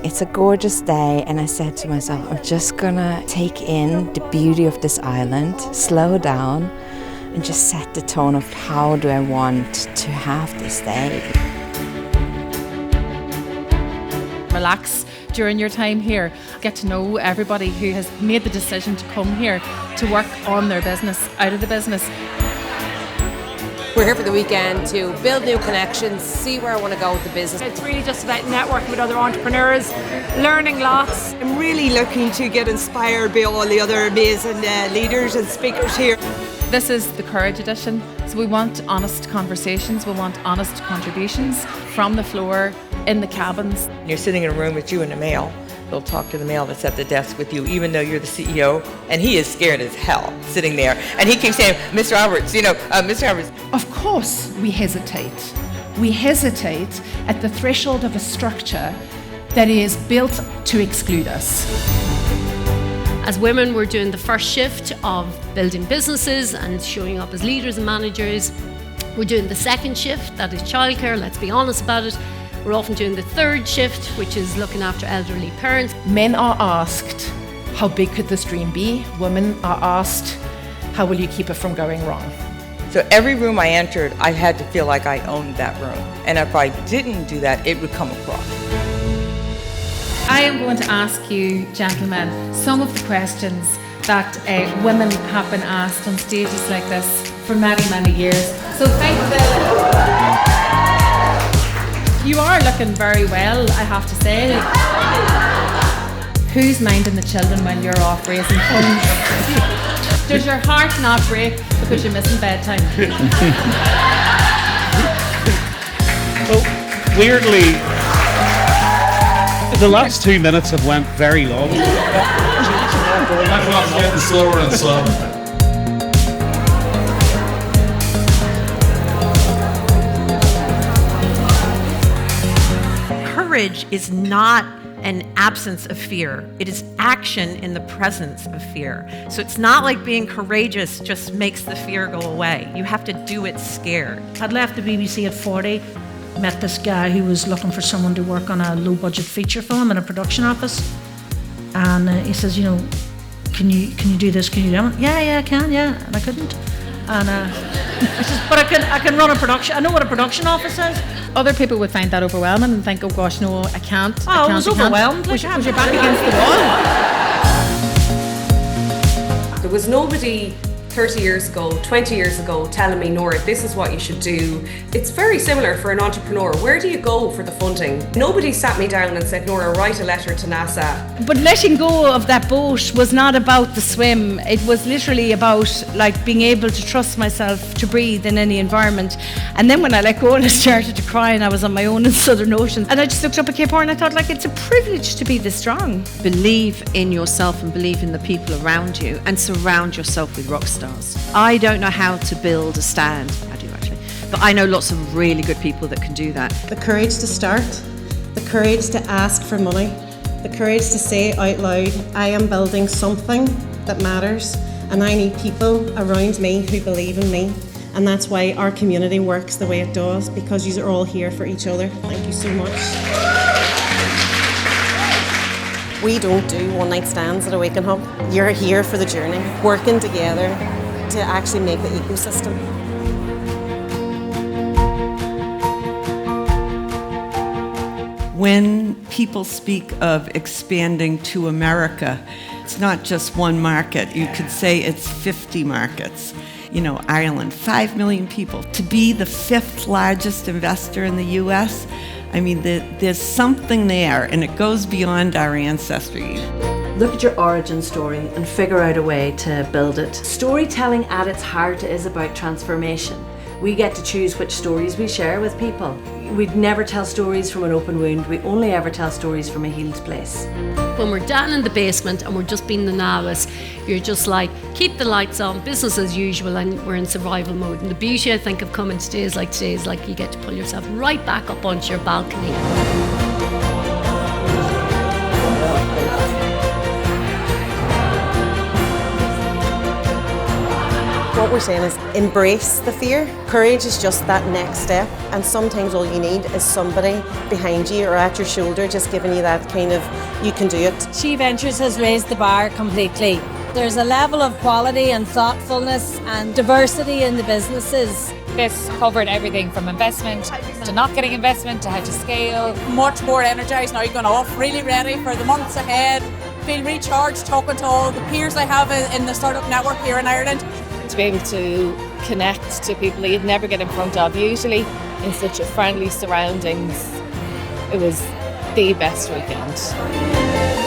It's a gorgeous day, and I said to myself, I'm just gonna take in the beauty of this island, slow down, and just set the tone of how do I want to have this day. Relax during your time here. Get to know everybody who has made the decision to come here to work on their business, out of the business. We're here for the weekend to build new connections, see where I want to go with the business. It's really just about networking with other entrepreneurs, learning lots. I'm really looking to get inspired by all the other amazing leaders and speakers here. This is the Courage Edition, so we want honest conversations, we want honest contributions from the floor, in the cabins. You're sitting in a room with you and the male. They'll talk to the male that's at the desk with you, even though you're the CEO, and he is scared as hell sitting there. And he keeps saying, Mr. Roberts, Mr. Roberts. Of course we hesitate. We hesitate at the threshold of a structure that is built to exclude us. As women, we're doing the first shift of building businesses and showing up as leaders and managers. We're doing the second shift, that is childcare, let's be honest about it. We're often doing the third shift, which is looking after elderly parents. Men are asked, how big could this dream be? Women are asked, how will you keep it from going wrong? So every room I entered, I had to feel like I owned that room. And if I didn't do that, it would come across. I am going to ask you, gentlemen, some of the questions that women have been asked on stages like this for many, many years. So thank you. You are looking very well, I have to say. Who's minding the children when you're off raising funds? Does your heart not break because you're missing bedtime? Well, weirdly, the last 2 minutes have went very long. My clock's getting slower and slower. Courage is not an absence of fear. It is action in the presence of fear. So it's not like being courageous just makes the fear go away. You have to do it scared. I'd left the BBC at 40, met this guy who was looking for someone to work on a low-budget feature film in a production office. And he says, can you do this? Can you do that? Yeah, I can, yeah. And I couldn't. And I says, but I can run a production. I know what a production office is. Other people would find that overwhelming and think, oh gosh, no, I can't. I was overwhelmed. Was your back against the wall? There was nobody 30 years ago, 20 years ago telling me, Nora, this is what you should do. It's very similar for an entrepreneur. Where do you go for the funding? Nobody sat me down and said, Nora, write a letter to NASA. But letting go of that boat was not about the swim. It was literally about being able to trust myself to breathe in any environment. And then when I let go and I started to cry and I was on my own in Southern Ocean, and I just looked up at Cape Horn and I thought, it's a privilege to be this strong. Believe in yourself and believe in the people around you and surround yourself with rock stars. I don't know how to build a stand. I do actually. But I know lots of really good people that can do that. The courage to start, the courage to ask for money, the courage to say out loud, I am building something that matters and I need people around me who believe in me. And that's why our community works the way it does, because you are all here for each other. Thank you so much. We don't do one-night stands at Awaken Hub. You're here for the journey, working together to actually make the ecosystem. When people speak of expanding to America, it's not just one market. You could say it's 50 markets. Ireland, 5 million people. To be the 5th largest investor in the U.S., there's something there, and it goes beyond our ancestry. Look at your origin story and figure out a way to build it. Storytelling at its heart is about transformation. We get to choose which stories we share with people. We'd never tell stories from an open wound. We only ever tell stories from a healed place. When we're down in the basement and we're just being the novice, you're just keep the lights on, business as usual, and we're in survival mode. And the beauty, I think, of coming to days like today is you get to pull yourself right back up onto your balcony. What what we're saying is embrace the fear. Courage is just that next step, and sometimes all you need is somebody behind you or at your shoulder just giving you that kind of, you can do it. SheVentures has raised the bar completely. There's a level of quality and thoughtfulness and diversity in the businesses. This covered everything from investment to not getting investment to how to scale. Much more energised now, going off, really ready for the months ahead. Feel recharged talking to all the peers I have in the startup network here in Ireland. To be able to connect to people that you'd never get in front of usually in such a friendly surroundings, it was the best weekend.